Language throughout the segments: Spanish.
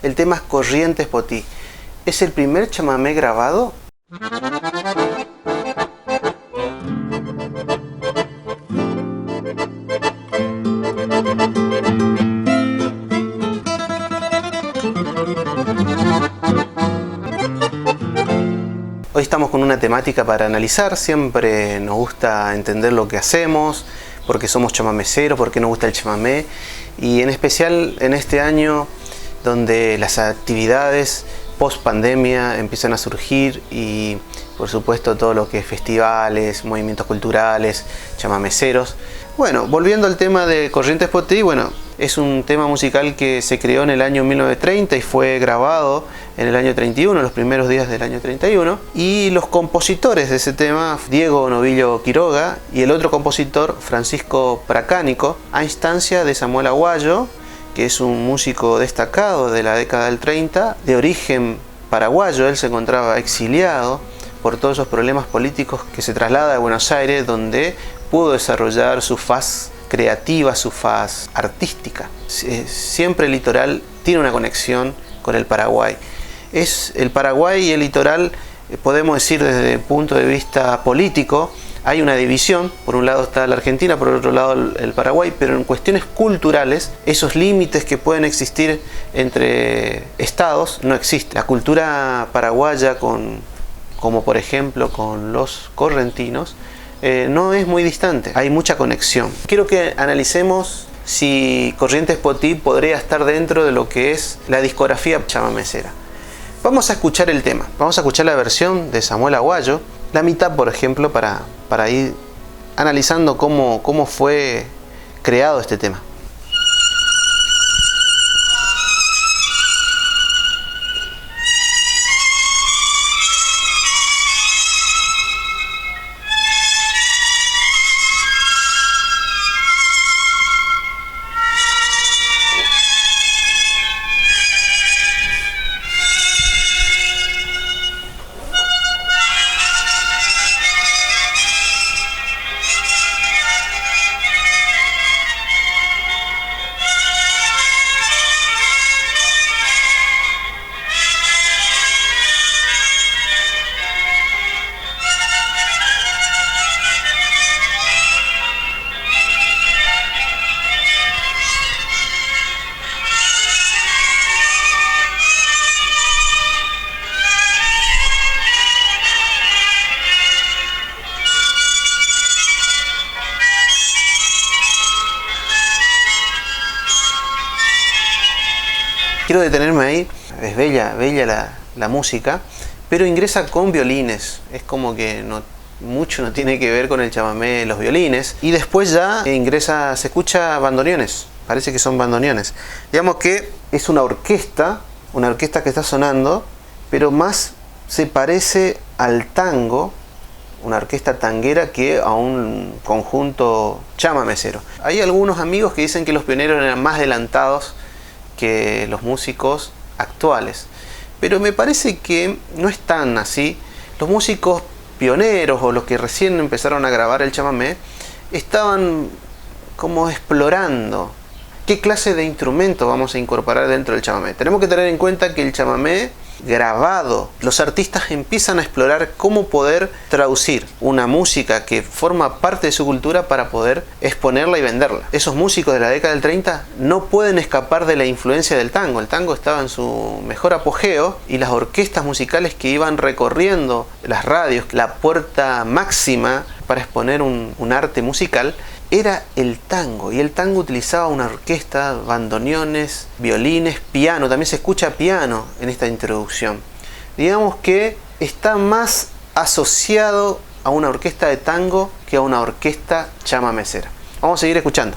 El tema es Corrientes Potí. ¿Es el primer chamamé grabado? Hoy estamos con una temática para analizar. Siempre nos gusta entender lo que hacemos, por qué somos chamameceros, por qué nos gusta el chamamé, y en especial en este año donde las actividades post pandemia empiezan a surgir y por supuesto todo lo que es festivales, movimientos culturales, chamameceros. Bueno, volviendo al tema de Corrientes Potí, bueno, es un tema musical que se creó en el año 1930 y fue grabado en el año 31, los primeros días del año 31. Y los compositores de ese tema, Diego Novillo Quiroga, y el otro compositor, Francisco Pracánico, a instancia de Samuel Aguayo, que es un músico destacado de la década del 30, de origen paraguayo. Él se encontraba exiliado por todos esos problemas políticos, que se traslada a Buenos Aires, donde pudo desarrollar su faz creativa, su faz artística. Siempre el litoral tiene una conexión con el Paraguay. El Paraguay y el litoral, podemos decir desde el punto de vista político, hay una división. Por un lado está la Argentina, por otro lado el Paraguay, pero en cuestiones culturales, esos límites que pueden existir entre estados no existen. La cultura paraguaya, como por ejemplo con los correntinos, no es muy distante, hay mucha conexión. Quiero que analicemos si Corrientes Potí podría estar dentro de lo que es la discografía chamamecera. Vamos a escuchar el tema, vamos a escuchar la versión de Samuel Aguayo, la mitad por ejemplo, para ir analizando cómo fue creado este tema. Quiero detenerme ahí. Es bella la música, pero ingresa con violines. Es como que mucho no tiene que ver con el chamamé, los violines. Y después ya se escucha bandoneones. Parece que son bandoneones. Digamos que es una orquesta que está sonando, pero más se parece al tango, una orquesta tanguera, que a un conjunto chamamecero. Hay algunos amigos que dicen que los pioneros eran más adelantados que los músicos actuales, pero me parece que no es tan así. Los músicos pioneros o los que recién empezaron a grabar el chamamé estaban como explorando qué clase de instrumento vamos a incorporar dentro del chamamé. Tenemos que tener en cuenta que el chamamé grabado, los artistas empiezan a explorar cómo poder traducir una música que forma parte de su cultura para poder exponerla y venderla. Esos músicos de la década del 30 no pueden escapar de la influencia del tango. El tango estaba en su mejor apogeo y las orquestas musicales que iban recorriendo las radios, la puerta máxima para exponer un arte musical, era el tango. Y el tango utilizaba una orquesta, bandoneones, violines, piano. También se escucha piano en esta introducción. Digamos que está más asociado a una orquesta de tango que a una orquesta chamamecera. Vamos a seguir escuchando.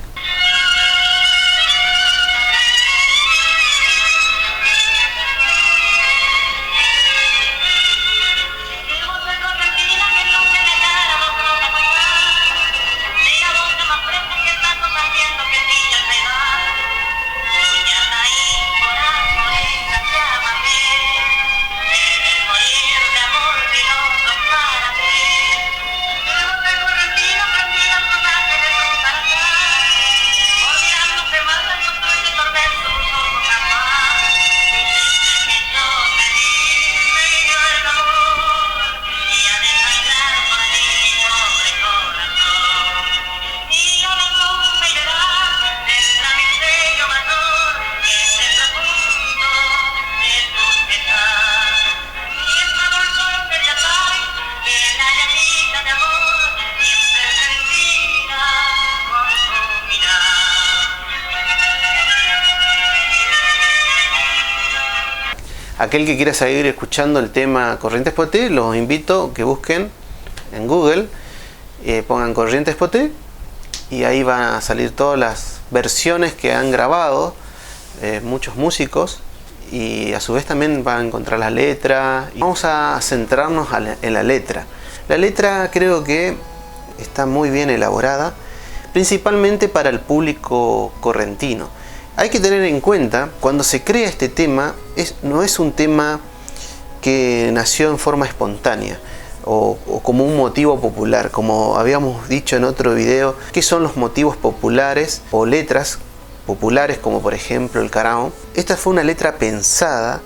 Aquel que quiera seguir escuchando el tema Corrientes Poté, los invito a que busquen en Google, pongan Corrientes Poté y ahí van a salir todas las versiones que han grabado muchos músicos, y a su vez también van a encontrar la letra. Y vamos a centrarnos en la letra. La letra creo que está muy bien elaborada, principalmente para el público correntino. Hay que tener en cuenta, cuando se crea este tema, no es un tema que nació en forma espontánea o como un motivo popular. Como habíamos dicho en otro video, ¿qué son los motivos populares o letras populares, como por ejemplo el carao? Esta fue una letra pensada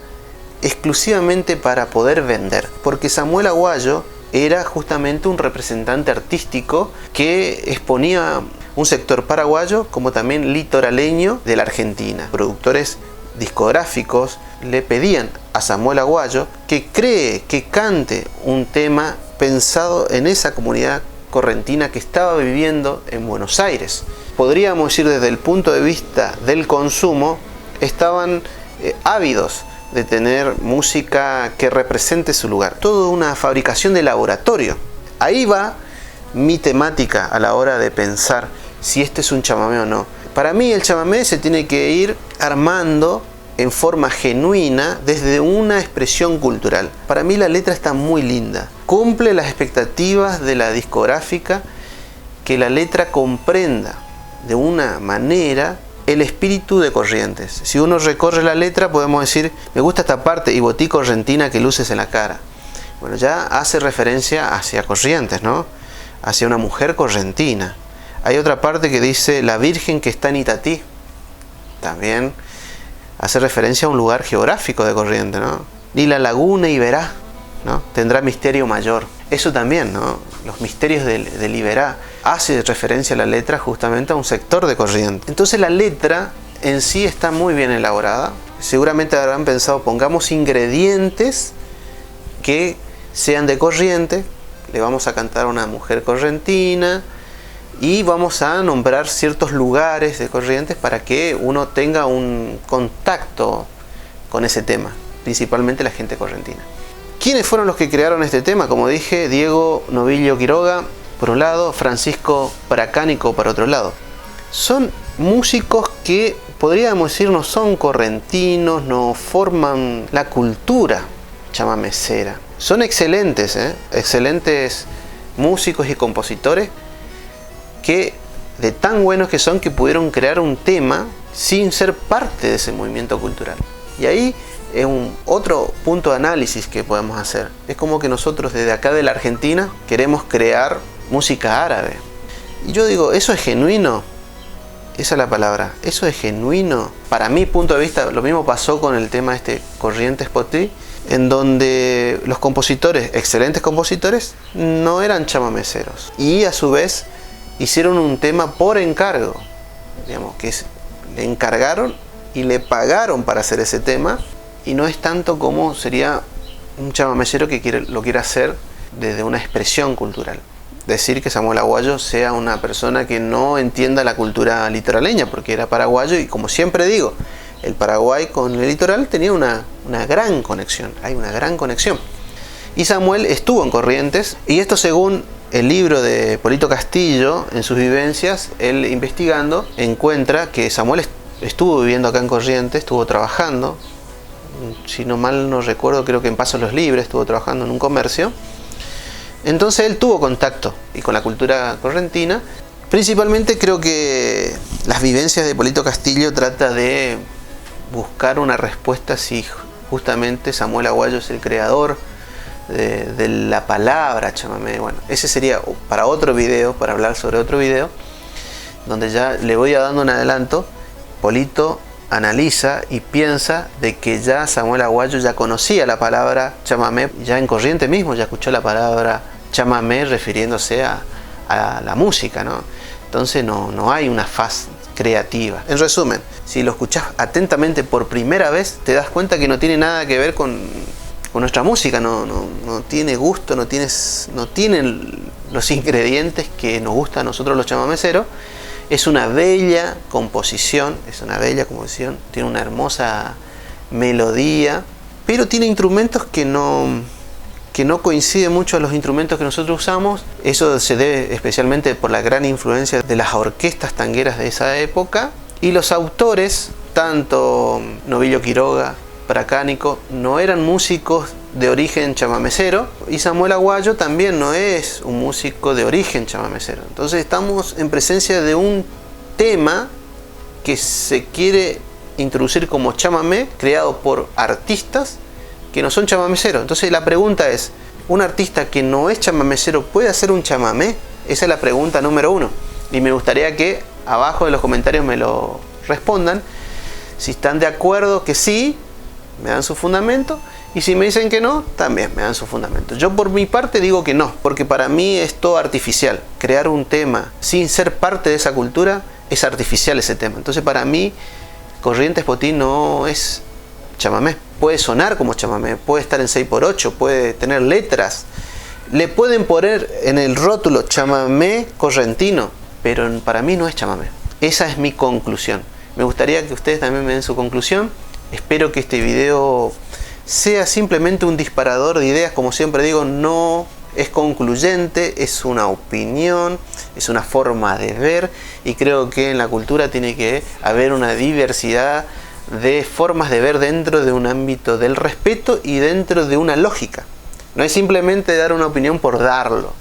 exclusivamente para poder vender, porque Samuel Aguayo era justamente un representante artístico que exponía un sector paraguayo como también litoraleño de la Argentina. Productores discográficos le pedían a Samuel Aguayo que cree, que cante un tema pensado en esa comunidad correntina que estaba viviendo en Buenos Aires. Podríamos decir, desde el punto de vista del consumo, estaban ávidos de tener música que represente su lugar. Toda una fabricación de laboratorio. Ahí va mi temática a la hora de pensar si este es un chamamé o no. Para mí el chamamé se tiene que ir armando en forma genuina desde una expresión cultural. Para mí la letra está muy linda. Cumple las expectativas de la discográfica, que la letra comprenda de una manera el espíritu de Corrientes. Si uno recorre la letra, podemos decir: me gusta esta parte, y botí correntina que luces en la cara. Bueno, ya hace referencia hacia Corrientes, ¿no? Hacia una mujer correntina. Hay otra parte que dice: la Virgen que está en Itatí. También hace referencia a un lugar geográfico de Corrientes, ¿no? Ni la laguna Iberá, ¿no? Tendrá misterio mayor. Eso también, ¿no? Los misterios del Iberá. Hace referencia a la letra justamente a un sector de Corrientes. Entonces la letra en sí está muy bien elaborada. Seguramente habrán pensado: pongamos ingredientes que sean de Corrientes, le vamos a cantar a una mujer correntina y vamos a nombrar ciertos lugares de Corrientes para que uno tenga un contacto con ese tema, principalmente la gente correntina. ¿Quiénes fueron los que crearon este tema? Como dije, Diego Novillo Quiroga por un lado, Francisco Pracánico por otro lado. Son músicos que podríamos decir no son correntinos, no forman la cultura chamamecera. Son excelentes, excelentes músicos y compositores, que de tan buenos que son, que pudieron crear un tema sin ser parte de ese movimiento cultural. Y ahí es otro punto de análisis que podemos hacer. Es como que nosotros desde acá de la Argentina queremos crear música árabe. Y yo digo, ¿eso es genuino? Esa es la palabra. ¿Eso es genuino? Para mi punto de vista, lo mismo pasó con el tema Corrientes Poté, en donde los compositores, excelentes compositores, no eran chamameceros. Y a su vez hicieron un tema por encargo. Digamos, le encargaron y le pagaron para hacer ese tema. Y no es tanto como sería un chamamecero que lo quiera hacer desde una expresión cultural. Decir que Samuel Aguayo sea una persona que no entienda la cultura litoraleña, porque era paraguayo, y como siempre digo, el Paraguay con el litoral tenía una gran conexión, hay una gran conexión. Y Samuel estuvo en Corrientes, y esto según el libro de Polito Castillo, en sus vivencias, él investigando, encuentra que Samuel estuvo viviendo acá en Corrientes, estuvo trabajando, si no mal no recuerdo, creo que en Pasos los Libres, estuvo trabajando en un comercio. Entonces él tuvo contacto y con la cultura correntina. Principalmente creo que las vivencias de Polito Castillo trata de buscar una respuesta si justamente Samuel Aguayo es el creador de la palabra chamamé. Bueno, ese sería para otro video, para hablar sobre otro video, donde ya le voy dando un adelanto. Polito analiza y piensa de que ya Samuel Aguayo ya conocía la palabra chamamé, ya en Corrientes mismo ya escuchó la palabra chamamé refiriéndose a la música, ¿no? Entonces no hay una faz creativa. En resumen, si lo escuchás atentamente por primera vez, te das cuenta que no tiene nada que ver con nuestra música, no tiene gusto, no tiene los ingredientes que nos gustan a nosotros los chamameceros. Es una bella composición, tiene una hermosa melodía, pero tiene instrumentos que no coinciden mucho a los instrumentos que nosotros usamos. Eso se debe especialmente por la gran influencia de las orquestas tangueras de esa época, y los autores, tanto Novillo Quiroga, Pracánico, no eran músicos de origen chamamecero, y Samuel Aguayo también no es un músico de origen chamamecero. Entonces estamos en presencia de un tema que se quiere introducir como chamamé, creado por artistas que no son chamameceros. Entonces la pregunta es, ¿un artista que no es chamamecero puede hacer un chamamé? Esa es la pregunta número 1. Y me gustaría que abajo en los comentarios me lo respondan. Si están de acuerdo que sí, me dan su fundamento. Y si me dicen que no, también me dan su fundamento. Yo por mi parte digo que no, porque para mí es todo artificial. Crear un tema sin ser parte de esa cultura es artificial ese tema. Entonces para mí Corrientes Potí no es chamamé. Puede sonar como chamamé, puede estar en 6x8, puede tener letras. Le pueden poner en el rótulo chamamé correntino, pero para mí no es chamamé. Esa es mi conclusión. Me gustaría que ustedes también me den su conclusión. Espero que este video sea simplemente un disparador de ideas. Como siempre digo, no es concluyente, es una opinión, es una forma de ver, y creo que en la cultura tiene que haber una diversidad de formas de ver dentro de un ámbito del respeto y dentro de una lógica. No es simplemente dar una opinión por darlo,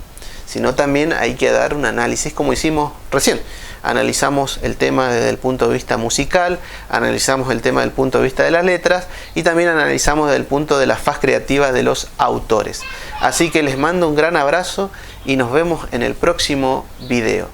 sino también hay que dar un análisis, como hicimos recién. Analizamos el tema desde el punto de vista musical, analizamos el tema desde el punto de vista de las letras, y también analizamos desde el punto de la faz creativa de los autores. Así que les mando un gran abrazo y nos vemos en el próximo video.